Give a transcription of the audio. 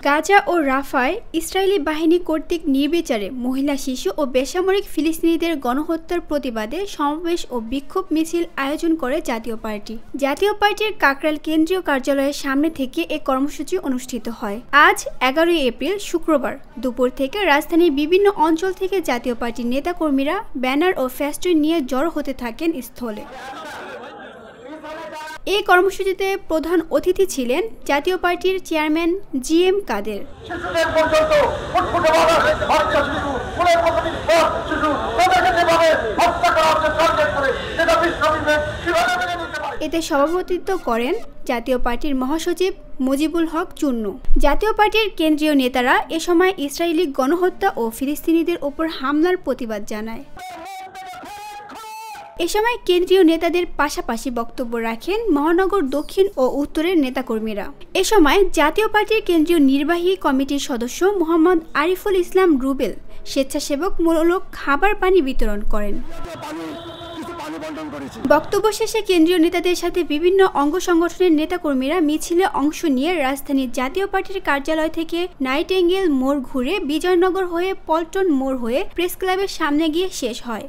গাজা ও রাফায় Israeli বাহিনী কর্তৃক নির্বিচারে মহিলা, শিশু ও বেসামরিক ফিলিস্তিনিদের গণহত্যার প্রতিবাদে সমাবেশ ও বিক্ষোভ মিছিল আয়োজন করে জাতীয় পার্টি। জাতীয় পার্টির কাকরাইল কেন্দ্রীয় কার্যালয়ের সামনে থেকে এ কর্মসূচি অনুষ্ঠিত হয়। আজ 11 এপ্রিল শুক্রবার দুপুর থেকে রাজধানীর বিভিন্ন অঞ্চল থেকে জাতীয় পার্টির নেতাকর্মীরা ব্যানার ও ফেস্টুন নিয়ে জড়ো হতে থাকেন স্থলে। এই কর্মসূচিতে প্রধান অতিথি ছিলেন জাতীয় পার্টির চেয়ারম্যান জিএম কাদের। এতে সভাপতিত্ব করেন জাতীয় পার্টির মহাসচিব মুজিবুল হক চুন্নু। জাতীয় পার্টির কেন্দ্রীয় নেতারা এ সময় ইসরায়েলি গণহত্যা ও ফিলিস্তিনিদের ওপর হামলার প্রতিবাদ জানায়। এ সময় কেন্দ্রীয় নেতাদের পাশাপাশি বক্তব্য রাখেন মহানগর দক্ষিণ ও উত্তরের নেতাকর্মীরা। এ সময় জাতীয় পার্টির কেন্দ্রীয় নির্বাহী কমিটির সদস্য মোহাম্মদ আরিফুল ইসলাম রুবেল স্বেচ্ছাসেবকমূলক খাবার পানি বিতরণ করেন। বক্তব্য শেষে কেন্দ্রীয় নেতাদের সাথে বিভিন্ন অঙ্গ সংগঠনের নেতাকর্মীরা মিছিলে অংশ নিয়ে রাজধানীর জাতীয় পার্টির কার্যালয় থেকে নাইটেঙ্গেল মোড় ঘুরে বিজয়নগর হয়ে পল্টন মোড় হয়ে প্রেস ক্লাবের সামনে গিয়ে শেষ হয়।